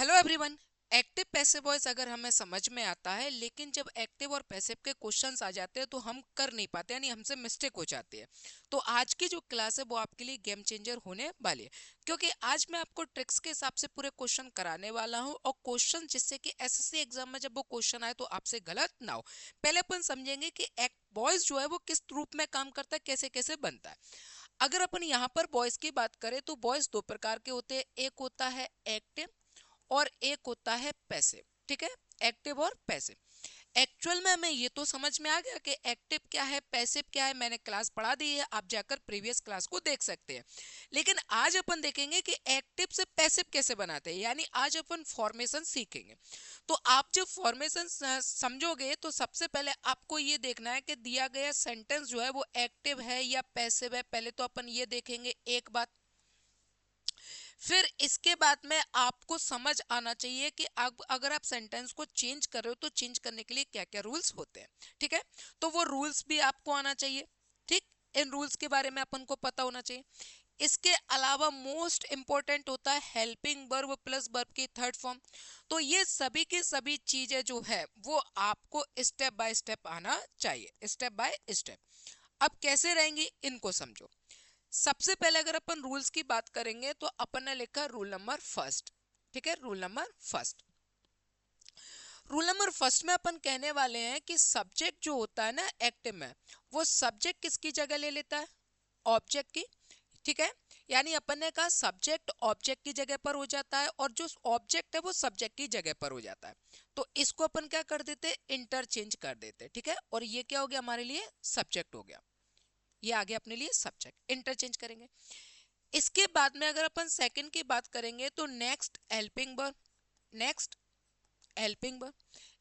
Hello everyone. Active passive voice अगर हमें समझ में आता है, लेकिन जब एक्टिव और पैसिव के क्वेश्चंस आ जाते हैं तो हम कर नहीं पाते, यानी हमसे मिस्टेक हो जाती है। तो आज की जो क्लास है वो आपके लिए गेम चेंजर होने वाली है, क्योंकि आज मैं आपको ट्रिक्स के हिसाब से पूरे क्वेश्चन कराने वाला हूं, और क्वेश्चन जिससे कि एसएससी एग्जाम में जब वो क्वेश्चन आए तो आपसे गलत ना हो। पहले अपन समझेंगे कि एक्ट वॉइस जो है वो किस रूप में काम करता है, कैसे कैसे बनता है। अगर अपन यहाँ पर वॉइस की बात करें तो वॉइस दो प्रकार के होते हैं, एक होता है एक्टिव और एक होता है पैसिव। ठीक है, एक्टिव और पैसिव। एक्चुअल में हमें ये तो समझ में आ गया कि एक्टिव क्या है, पैसिव क्या है, मैंने क्लास पढ़ा दी है, आप जाकर प्रीवियस क्लास को देख सकते हैं। लेकिन आज अपन देखेंगे कि एक्टिव से पैसिव कैसे बनाते हैं, यानी आज अपन फॉर्मेशन सीखेंगे। तो आप जब फॉर्मेशन समझोगे तो सबसे पहले आपको ये देखना है कि दिया गया सेंटेंस जो है वो एक्टिव है या पैसिव है। पहले तो अपन ये देखेंगे एक बात, फिर इसके बाद में आपको समझ आना चाहिए कि अब अगर आप सेंटेंस को चेंज कर रहे हो तो चेंज करने के लिए क्या क्या रूल्स होते हैं। ठीक है, तो वो रूल्स भी आपको आना चाहिए। ठीक, इन रूल्स के बारे में अपन को पता होना चाहिए। इसके अलावा मोस्ट इंपॉर्टेंट होता है हेल्पिंग वर्ब प्लस वर्ब की थर्ड फॉर्म। तो ये सभी की सभी चीजें जो है वो आपको स्टेप बाय स्टेप आना चाहिए, स्टेप बाय स्टेप। अब कैसे रहेंगी इनको समझो। सबसे पहले अगर अपन रूल्स की बात करेंगे तो अपन ने लिखा रूल नंबर फर्स्ट। ठीक है, rule number first. Rule number first में अपन कहने वाले हैं कि सब्जेक्ट जो होता है ना एक्टिव में, वो सब्जेक्ट किसकी जगह ले लेता है, ऑब्जेक्ट की। ठीक है, यानी अपन ने कहा सब्जेक्ट ऑब्जेक्ट की जगह पर हो जाता है और जो ऑब्जेक्ट है वो सब्जेक्ट की जगह पर हो जाता है। तो इसको अपन क्या कर देते, इंटरचेंज कर देते। ठीक है, और ये क्या हो गया हमारे लिए, सब्जेक्ट हो गया। ये आगे अपने लिए सब्जेक्ट इंटरचेंज करेंगे। इसके बाद में अगर अपन सेकंड की बात करेंगे तो next helping verb, next helping verb.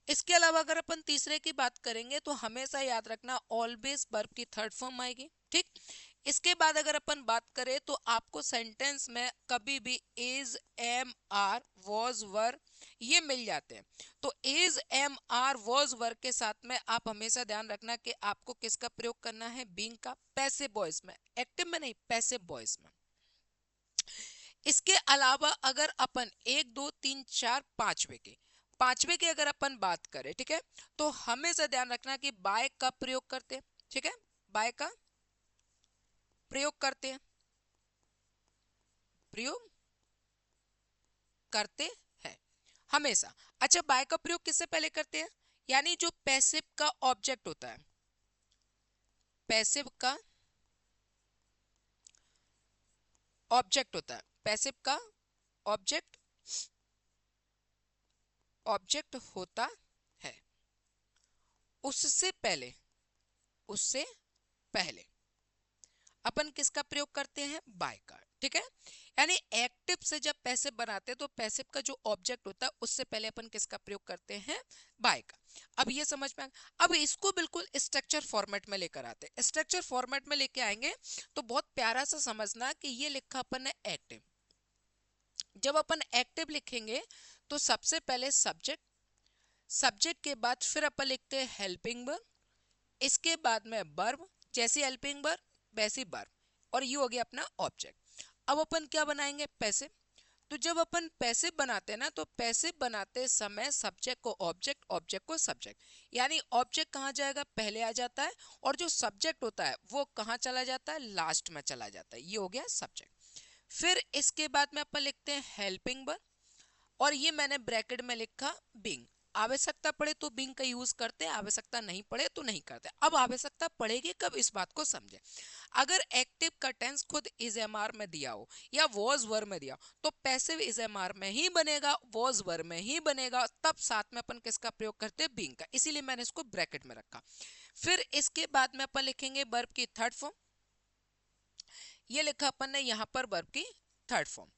इसके अलावा अगर अपन तीसरे की बात करेंगे तो हमेशा याद रखना ऑलवेज वर्ब की थर्ड फॉर्म आएगी। ठीक, इसके बाद अगर अपन बात करें तो आपको सेंटेंस में कभी भी इज, एम, आर, वॉज, वर ये मिल जाते हैं। तो इज, एम, आर, वॉज, वर के साथ में आप हमेशा ध्यान रखना कि आपको किसका प्रयोग करना है, बीइंग का, पैसिव वॉइस में, एक्टिव में नहीं, पैसिव वॉइस में। इसके अलावा अगर अपन एक दो तीन चार पांचवे की अगर अपन बात करें, ठीक है, तो हमेशा ध्यान रखना कि बाय का प्रयोग करते हैं। ठीक है, बाय का प्रयोग करते हैं, प्रयोग करते हैं हमेशा। अच्छा, बाय का प्रयोग किससे पहले करते हैं, यानी जो पैसिव का ऑब्जेक्ट होता है, पैसिव का ऑब्जेक्ट होता है, पैसिव का ऑब्जेक्ट ऑब्जेक्ट होता है, उससे पहले, उससे पहले अपन किसका प्रयोग करते हैं, बाय का। ठीक है, यानी एक्टिव से जब पैसिव बनाते हैं तो पैसिव का जो ऑब्जेक्ट होता है उससे पहले अपन किसका प्रयोग करते हैं, बाय का। अब ये समझ में अब इसको बिल्कुल स्ट्रक्चर फॉर्मेट में लेकर आते हैं। स्ट्रक्चर फॉर्मेट में लेके आएंगे तो बहुत प्यारा सा समझना कि ये लिखा अपन ने एक्टिव। जब अपन एक्टिव लिखेंगे तो सबसे पहले सब्जेक्ट, सब्जेक्ट के बाद फिर अपन लिखते हैं हेल्पिंग वर्ब, इसके बाद में वर्ब, जैसे हेल्पिंग वर्ब वैसी वर्ब, और ये हो गया अपना ऑब्जेक्ट। अब अपन क्या बनाएंगे, पैसिव। तो जब अपन पैसिव बनाते हैं ना तो पैसिव बनाते समय सब्जेक्ट को ऑब्जेक्ट, ऑब्जेक्ट को सब्जेक्ट, यानी ऑब्जेक्ट कहाँ जाएगा, पहले आ जाता है, और जो सब्जेक्ट होता है वो कहाँ चला जाता है, लास्ट में चला जाता है। ये हो गया सब्जेक्ट। फिर इसके बाद में अपन लिखते हैं हेल्पिंग वर्ब, और ये मैंने ब्रैकेट में लिखा बीइंग। आवश्यकता पड़े तो बीइंग का यूज करते हैं, आवश्यकता नहीं पड़े तो नहीं करते। अब आवश्यकता पड़ेगी कब, इस बात को समझे। अगर एक्टिव का टेंस खुद इज एम आर में दिया हो या वॉज वर में दिया तो पैसिव इज एम आर में ही बनेगा, वॉज वर में ही बनेगा, तब साथ में अपन किसका प्रयोग करते हैं, बीइंग का, इसीलिए मैंने इसको ब्रैकेट में रखा। फिर इसके बाद में अपन लिखेंगे वर्ब की थर्ड फॉर्म, ये लिखा अपन ने यहाँ पर वर्ब की थर्ड फॉर्म,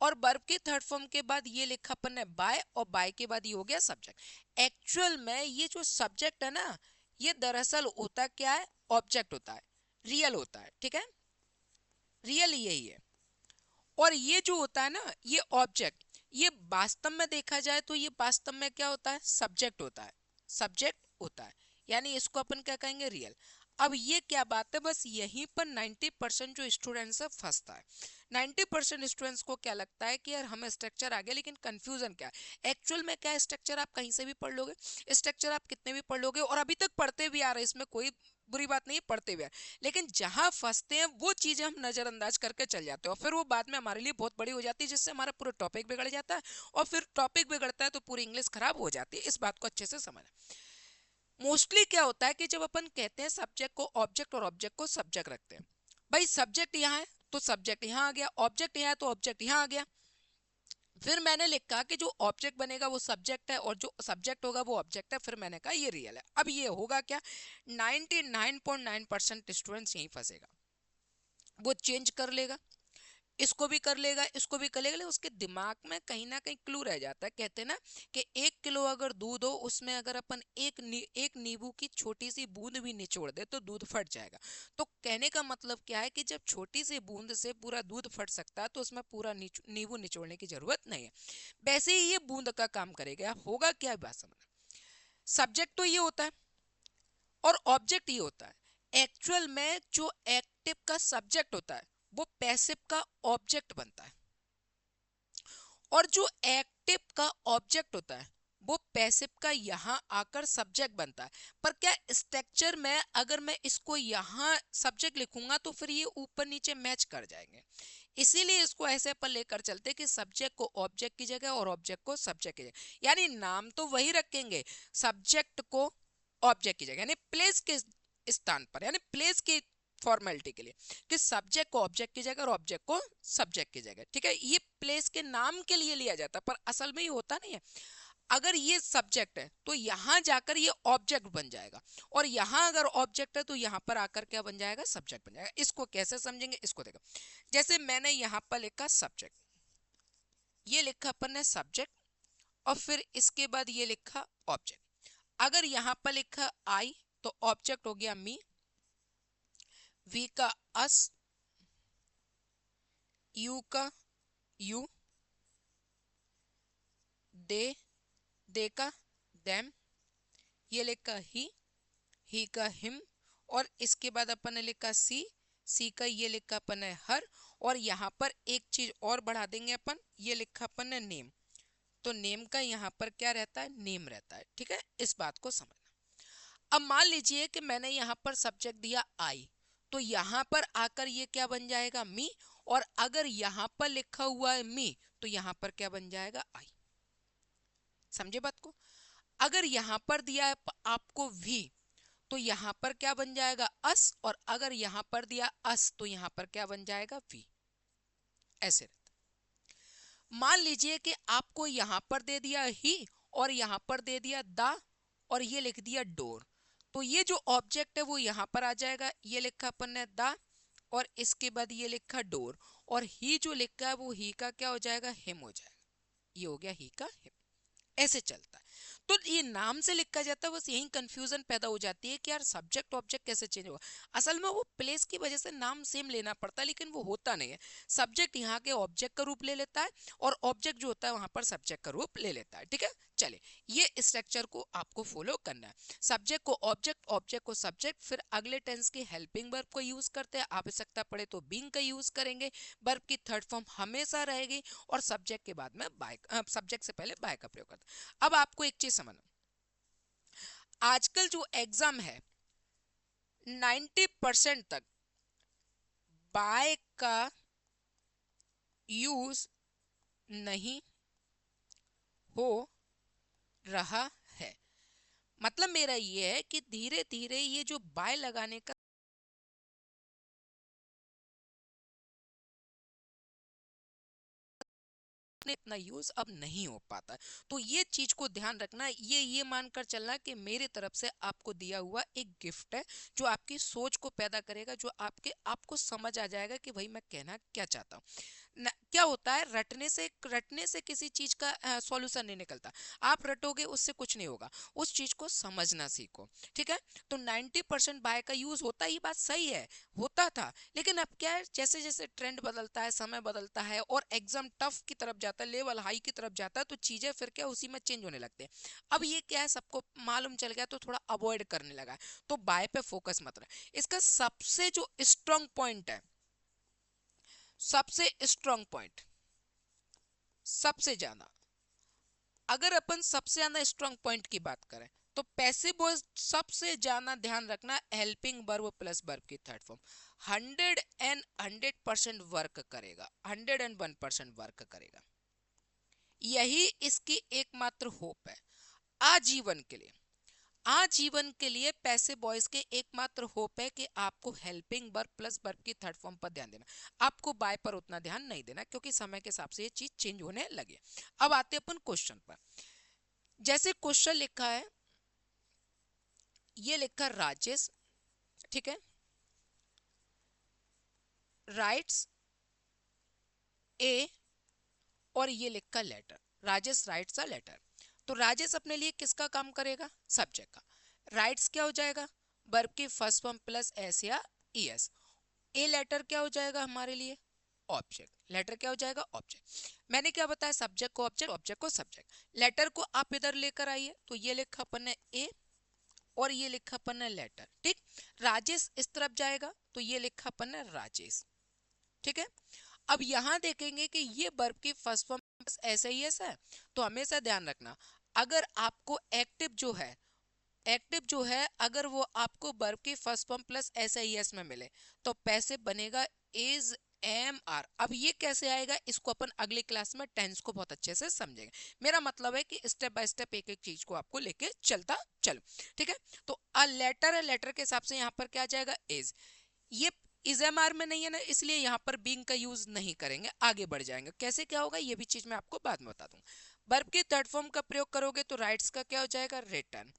और वर्ब के थर्ड फॉर्म के बाद ये लिखा अपन ने बाय, और बाय के बाद ये हो गया सब्जेक्ट। एक्चुअल में ये जो सब्जेक्ट है ना, ये दरअसल होता क्या है, ऑब्जेक्ट होता है, रियल होता है। ठीक है, रियल यही है। और ये जो होता है ना, ये ऑब्जेक्ट, ये वास्तव में देखा जाए तो ये वास्तव में क्या होता है, सब्जेक्ट होता है, सब्जेक्ट होता है, यानी इसको अपन क्या कहेंगे, रियल। अब ये क्या बात है, बस यहीं पर 90% जो स्टूडेंट्स है फंसता है। 90% स्टूडेंट्स को क्या लगता है कि यार हमें स्ट्रक्चर आ गया, लेकिन कंफ्यूजन क्या है एक्चुअल में, क्या स्ट्रक्चर आप कहीं से भी पढ़ लोगे, स्ट्रक्चर आप कितने भी पढ़ लोगे, और अभी तक पढ़ते भी आ रहे हैं, इसमें कोई बुरी बात नहीं है, पढ़ते भी आ रहे हैं, लेकिन जहां फंसते हैं वो चीजें हम नजरअंदाज करके चल जाते हैं, और फिर वो बाद में हमारे लिए बहुत बड़ी हो जाती है, जिससे हमारा पूरा टॉपिक बिगड़ जाता है, और फिर टॉपिक बिगड़ता है तो पूरी इंग्लिश खराब हो जाती है। इस बात को अच्छे से समझना। मोस्टली क्या होता है कि जब अपन कहते हैं सब्जेक्ट को ऑब्जेक्ट और ऑब्जेक्ट को सब्जेक्ट रखते हैं, भाई सब्जेक्ट यहाँ है तो सब्जेक्ट यहाँ आ गया, ऑब्जेक्ट यहाँ है तो ऑब्जेक्ट यहाँ आ गया। फिर मैंने लिखा कि जो ऑब्जेक्ट बनेगा वो सब्जेक्ट है और जो सब्जेक्ट होगा वो ऑब्जेक्ट है, फिर मैंने कहा ये रियल है। अब ये होगा क्या, 99.9% स्टूडेंट्स यहीं फंसेगा, वो चेंज कर लेगा, इसको भी कर लेगा, इसको भी कर लेगा, लेकिन उसके दिमाग में कहीं ना कहीं क्लू रह जाता है। कहते हैं ना कि 1 किलो अगर दूध हो, उसमें अगर अपन एक नींबू की छोटी सी बूंद भी निचोड़ दे तो दूध फट जाएगा। तो कहने का मतलब क्या है कि जब छोटी सी बूंद से पूरा दूध फट सकता है तो उसमें पूरा नींबू निचोड़ने की जरूरत नहीं है। वैसे ही ये बूंद का काम करेगा। होगा क्या, बात समझना, सब्जेक्ट तो ये होता है और ऑब्जेक्ट ये होता है। एक्चुअल में जो एक्टिव का सब्जेक्ट होता है वो पैसिव का ऑब्जेक्ट बनता है, और जो एक्टिव का ऑब्जेक्ट होता है वो पैसिव का यहां आकर सब्जेक्ट बनता है। पर क्या स्ट्रक्चर में अगर मैं इसको यहां सब्जेक्ट लिखूंगा तो फिर ये ऊपर नीचे मैच कर जाएंगे, इसीलिए इसको ऐसे पर लेकर चलते कि सब्जेक्ट को ऑब्जेक्ट की जगह और ऑब्जेक्ट को सब्जेक्ट की जगह, यानी नाम तो वही रखेंगे, सब्जेक्ट को ऑब्जेक्ट की जगह, यानी प्लेस के स्थान पर, यानी प्लेस की फॉर्मेलिटी के लिए, कि सब्जेक्ट को ऑब्जेक्ट की जगह और ऑब्जेक्ट को सब्जेक्ट की जगह। ठीक है, ये प्लेस के नाम के लिए लिया जाता है, पर असल में ये होता नहीं है। अगर ये सब्जेक्ट है तो यहां जाकर ये ऑब्जेक्ट बन जाएगा, और यहां अगर ऑब्जेक्ट है तो यहां पर आकर क्या बन जाएगा, सब्जेक्ट बन जाएगा। इसको कैसे समझेंगे, इसको देखो। जैसे मैंने यहां पर लिखा सब्जेक्ट, ये लिखा अपन ने सब्जेक्ट, और फिर इसके बाद ये लिखा ऑब्जेक्ट। अगर यहां पर लिखा आई तो ऑब्जेक्ट हो गया मी, वी का अस, यू का यू, दे का देम, ये लिखा ही का हिम, और इसके बाद अपन ने लिखा सी का ये लिखा अपन ने हर, और यहाँ पर एक चीज और बढ़ा देंगे अपन, ये लिखा अपन ने नेम, तो नेम का यहाँ पर क्या रहता है, नेम रहता है। ठीक है, इस बात को समझना। अब मान लीजिए कि मैंने यहाँ पर सब्जेक्ट दिया आई, तो यहाँ पर आकर ये क्या बन जाएगा, मी, और अगर यहाँ पर लिखा हुआ है मी तो यहाँ पर क्या बन जाएगा, आई। समझे बात को। अगर यहाँ पर दिया है आपको वी तो यहाँ पर क्या बन जाएगा, अस, और अगर यहाँ पर दिया अस तो यहाँ पर क्या बन जाएगा, वी। ऐसे रहता। मान लीजिए कि आपको यहाँ पर दे दिया ही और यहाँ पर दे दिया द, और ये लिख दिया डोर, तो ये जो ऑब्जेक्ट है वो यहाँ पर आ जाएगा, ये लिखा अपन ने द, और इसके बाद ये लिखा डोर, और ही जो लिखा है वो ही का क्या हो जाएगा, हिम हो जाएगा। ये हो गया ही का हिम। ऐसे चलता है। तो ये नाम से लिखा जाता है, बस यही कंफ्यूजन पैदा हो जाती है कि यार सब्जेक्ट ऑब्जेक्ट कैसे चेंज होगा। असल में वो प्लेस की वजह से नाम सेम लेना पड़ता है, लेकिन वो होता नहीं है। सब्जेक्ट यहाँ के ऑब्जेक्ट का रूप ले लेता है और ऑब्जेक्ट जो होता है वहां पर सब्जेक्ट का रूप ले लेता है। ठीक है, चले, ये स्ट्रक्चर को आपको फॉलो करना है। सब्जेक्ट को ऑब्जेक्ट, ऑब्जेक्ट को सब्जेक्ट, फिर अगले टेंस के हेल्पिंग वर्ब को यूज करते हैं, आवश्यकता पड़े तो बीइंग का यूज करेंगे, वर्ब की थर्ड फॉर्म हमेशा रहेगी, और सब्जेक्ट के बाद में बाय, सब्जेक्ट से पहले बाय का प्रयोग करते हैं। अब आपको एक चीज समझना, आजकल जो एग्जाम है 90% तक बाय का यूज नहीं हो रहा है। मतलब मेरा ये है कि धीरे धीरे ये जो बाय लगाने का इतना यूज अब नहीं हो पाता है। तो ये चीज को ध्यान रखना, ये मानकर चलना कि मेरे तरफ से आपको दिया हुआ एक गिफ्ट है जो आपकी सोच को पैदा करेगा, जो आपको समझ आ जाएगा कि भाई मैं कहना क्या चाहता हूँ। क्या होता है, रटने से किसी चीज का सॉल्यूशन नहीं निकलता। आप रटोगे उससे कुछ नहीं होगा, उस चीज को समझना सीखो। ठीक है, तो 90% बाय का यूज होता ही, बात सही है, होता था, लेकिन अब क्या है, जैसे जैसे ट्रेंड बदलता है, समय बदलता है, और एग्जाम टफ की तरफ जाता है, लेवल हाई की तरफ जाता है, तो चीजें फिर क्या उसी में चेंज होने लगते हैं। अब ये क्या है, सबको मालूम चल गया तो थोड़ा अवॉइड करने लगा है, तो बाय पे फोकस मत रहे। इसका सबसे जो स्ट्रॉन्ग पॉइंट है, सबसे स्ट्रॉन्ग पॉइंट, सबसे ज्यादा, अगर अपन सबसे ज्यादा स्ट्रॉन्ग पॉइंट की बात करें तो पैसिव वॉइस सबसे ज्यादा ध्यान रखना, हेल्पिंग वर्ब प्लस वर्ब की थर्ड फॉर्म 100% वर्क करेगा, 101% वर्क करेगा। यही इसकी एकमात्र होप है आजीवन के लिए। आजीवन के लिए पैसिव वॉइस के एकमात्र होप है कि आपको हेल्पिंग वर्ब प्लस वर्ब की थर्ड फॉर्म पर ध्यान देना, आपको बाय पर उतना ध्यान नहीं देना, क्योंकि समय के हिसाब से ये चीज चेंज होने लगे। अब आते हैं अपन क्वेश्चन पर। जैसे क्वेश्चन लिखा है, ये लिखा राजेश, ठीक है, राइट्स ए, और ये लिखा letter, Rajesh writes a letter. तो राजेश अपने लिए किसका काम करेगा, सब्जेक्ट का। राइट्स क्या हो जाएगा, वर्ब की फर्स्ट फॉर्म प्लस एस या ईएस। ए लेटर क्या हो जाएगा हमारे लिए, ऑब्जेक्ट। लेटर क्या हो जाएगा, ऑब्जेक्ट। मैंने क्या बताया, सब्जेक्ट को ऑब्जेक्ट, ऑब्जेक्ट को सब्जेक्ट। लेटर को आप इधर लेकर आइए, तो ये लिखा अपन ने ए और ये लिखा अपन ने लेटर, ठीक। राजेश इस तरफ जाएगा तो ये लिखा अपन ने राजेश, ठीक है। अब यहां देखेंगे कि ये वर्ब की फर्स्ट फॉर्म ऐसा ही ऐसा है, तो हमेशा ध्यान रखना, अगर आपको एक्टिव जो है अगर वो आपको वर्ब की फर्स्ट फॉर्म प्लस ऐसा ही एस में मिले तो पैसिव बनेगा इज एम आर। अब ये कैसे आएगा, इसको अपन अगली क्लास में टेंस को बहुत अच्छे से समझेंगे। मेरा मतलब है कि स्टेप बाय स्टेप एक एक चीज को आपको लेके चलता चलो, ठीक है। तो अ लेटर है, लेटर के हिसाब से यहाँ पर क्या आ जाएगा, इज। ये इज एम आर में नहीं है ना, इसलिए यहाँ पर बीइंग का यूज नहीं करेंगे, आगे बढ़ जाएंगे। कैसे क्या होगा ये भी चीज मैं आपको बाद में बता दूंगा। वर्ब की थर्ड फॉर्म का प्रयोग करोगे तो राइट्स का क्या हो जाएगा, रिटर्न।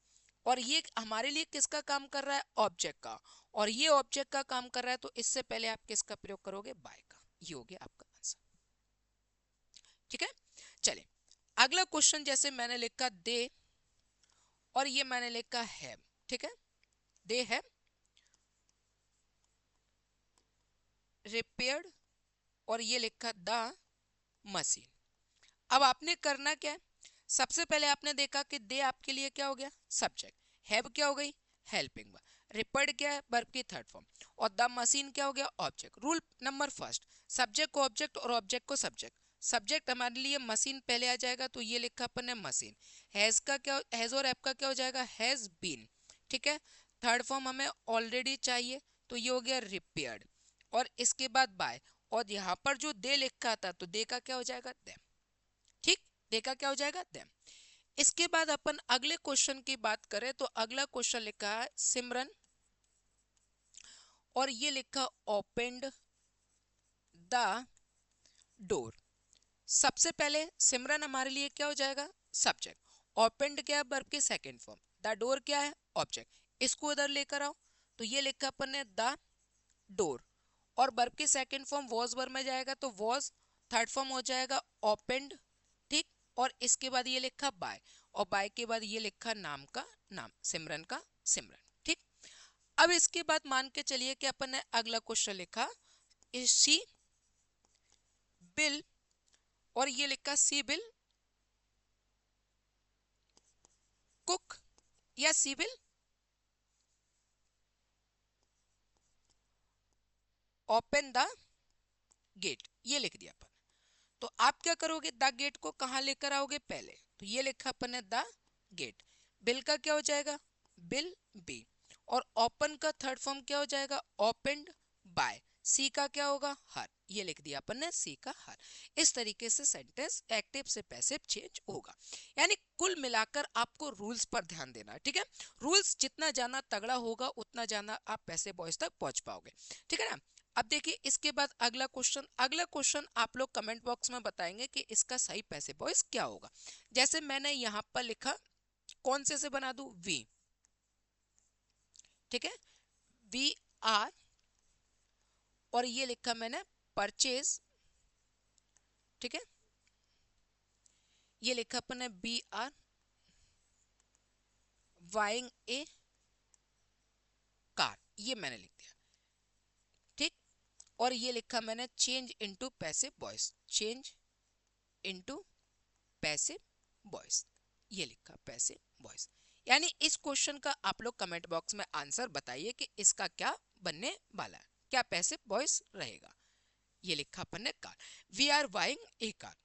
और ये हमारे लिए किसका काम कर रहा है, ऑब्जेक्ट का। और ये ऑब्जेक्ट का काम कर रहा है, तो इससे पहले आप किसका प्रयोग करोगे, बाय का। ये हो गया आपका आंसर, ठीक है। चलिए अगला क्वेश्चन, जैसे मैंने लिखा दे और ये मैंने लिखा है, ठीक है। दे है रिपेयर्ड और ये लिखा द मशीन। अब आपने करना क्या है, सबसे पहले आपने देखा कि दे आपके लिए क्या हो गया, सब्जेक्ट। हैव क्या हो गई, हेल्पिंग वर्ब। रिपर्ड क्या है, वर्ब की थर्ड फॉर्म। और द मशीन क्या हो गया, object. Rule number first, subject को ऑब्जेक्ट और ऑब्जेक्ट को सब्जेक्ट। सब्जेक्ट हमारे लिए मशीन पहले आ जाएगा, तो ये लिखा अपन ने मशीन। हैज का क्या, हैज और ऐप का क्या हो जाएगा, हैज बीन, ठीक है। थर्ड फॉर्म हमें ऑलरेडी चाहिए, तो ये हो गया रिपेयर्ड। और इसके बाद बाय, और यहाँ पर जो दे लिखा था तो दे का क्या हो जाएगा, देम, ठीक। देखा क्या हो जाएगा, देम। इसके बाद अपन अगले क्वेश्चन की बात करें तो अगला क्वेश्चन लिखा है सिमरन और ये लिखा ओपनड द डोर। सबसे पहले सिमरन हमारे लिए क्या हो जाएगा, सब्जेक्ट। ओपनड क्या है, वर्ब की सेकंड फॉर्म। द डोर क्या है, ऑब्जेक्ट। इसको उधर लेकर आओ, तो ये लिखा अपन ने द डोर। और वर्ब की सेकंड फॉर्म वॉज वर्ब में जाएगा, तो वॉज। थर्ड फॉर्म हो जाएगा ओपनड, ठीक। और इसके बाद ये लिखा बाय, और बाय के बाद ये लिखा नाम का नाम, सिमरन का सिमरन, ठीक। अब इसके बाद मान के चलिए कि अपन ने अगला क्वेश्चन लिखा इज शी बिल, और ये लिखा सी बिल कुक या सी बिल ओपन द गेट, ये लिख दिया अपन। तो आप क्या करोगे, द गेट को कहां लेकर आओगे, पहले। तो ये लिखा अपन ने द गेट। बिल का क्या हो जाएगा, बिल बी। और ओपन का थर्ड फॉर्म क्या हो जाएगा, ओपनड बाय। सी का क्या होगा, हर। ये लिख दिया अपन ने सी का हर। इस तरीके से सेंटेंस एक्टिव से पैसिव चेंज होगा। यानी कुल मिलाकर आपको रूल्स पर ध्यान देना है, ठीक है। रूल्स जितना ज्यादा तगड़ा होगा उतना ज्यादा आप पैसिव वॉइस तक पहुंच पाओगे, ठीक है ना। अब देखिए इसके बाद अगला क्वेश्चन, अगला क्वेश्चन आप लोग कमेंट बॉक्स में बताएंगे कि इसका सही पैसिव वॉइस क्या होगा। जैसे मैंने यहां पर लिखा, कौन से बना दूं, वी, ठीक है। वी आर, और ये लिखा मैंने परचेज, ठीक है। ये लिखा अपन ने we are buying a car, ये मैंने लिख दिया, ठीक। और ये लिखा मैंने change into passive voice, change into passive voice, ये लिखा पैसिव वॉइस। यानी इस क्वेश्चन का आप लोग कमेंट बॉक्स में आंसर बताइए कि इसका क्या बनने वाला है, क्या पैसिव वॉइस रहेगा। ये लिखा अपन ने car, we are buying a car.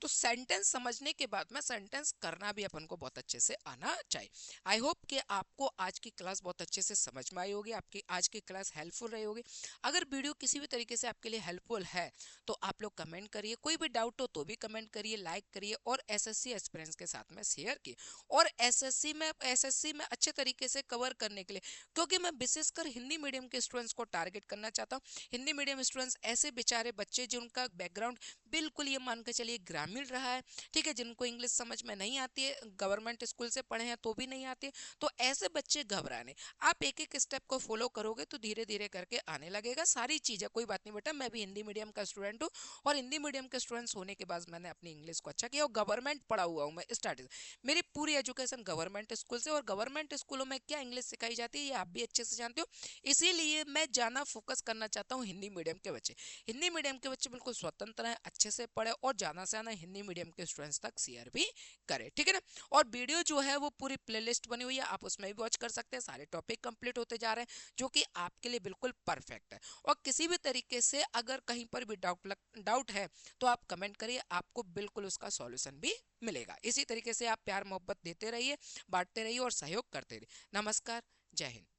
तो सेंटेंस समझने के बाद में सेंटेंस करना भी अपन को बहुत अच्छे से आना चाहिए। आई होप कि आपको आज की क्लास बहुत अच्छे से समझ में आई होगी, आपकी आज की क्लास हेल्पफुल रही होगी। अगर वीडियो किसी भी तरीके से आपके लिए हेल्पफुल है तो आप लोग कमेंट करिए, कोई भी डाउट हो तो भी कमेंट करिए, लाइक करिए और एसएससी एस्पिरेंट्स के साथ में शेयर किए। और एसएससी में अच्छे तरीके से कवर करने के लिए, क्योंकि मैं विशेषकर हिंदी मीडियम के स्टूडेंट्स को टारगेट करना चाहता हूँ। हिंदी मीडियम स्टूडेंट्स ऐसे बेचारे बच्चे जिनका बैकग्राउंड बिल्कुल ये मान के चलिए ग्रामीण रहा है, ठीक है, जिनको इंग्लिश समझ में नहीं आती है, गवर्नमेंट स्कूल से पढ़े हैं तो भी नहीं आती है, तो ऐसे बच्चे घबराने, आप एक एक स्टेप को फॉलो करोगे तो धीरे धीरे करके आने लगेगा सारी चीजें। कोई बात नहीं बेटा, मैं भी हिंदी मीडियम का स्टूडेंट हूँ और हिंदी मीडियम के स्टूडेंट्स होने के बाद मैंने अपनी इंग्लिश को अच्छा किया और गवर्नमेंट पढ़ा हुआ हूँ मैं स्टार्टिंग से। मेरी पूरी एजुकेशन गवर्नमेंट स्कूल से, और गवर्नमेंट स्कूलों में क्या इंग्लिश सिखाई जाती है ये आप भी अच्छे से जानते हो। इसीलिए मैं जाना फोकस करना चाहता हूँ हिंदी मीडियम के बच्चे। हिंदी मीडियम के बच्चे बिल्कुल स्वतंत्र हैं, अच्छे से पढ़े और ज्यादा से ज्यादा हिंदी मीडियम के स्टूडेंट्स तक शेयर भी करें, ठीक है ना। और वीडियो जो है वो पूरी प्लेलिस्ट बनी हुई है, आप उसमें भी वॉच कर सकते हैं, सारे टॉपिक कंप्लीट होते जा रहे हैं जो कि आपके लिए बिल्कुल परफेक्ट है। और किसी भी तरीके से अगर कहीं पर भी डाउट है तो आप कमेंट करिए, आपको बिल्कुल उसका सॉल्यूशन भी मिलेगा। इसी तरीके से आप प्यार मोहब्बत देते रहिए, बांटते रहिए और सहयोग करते रहिए। नमस्कार, जय हिंद।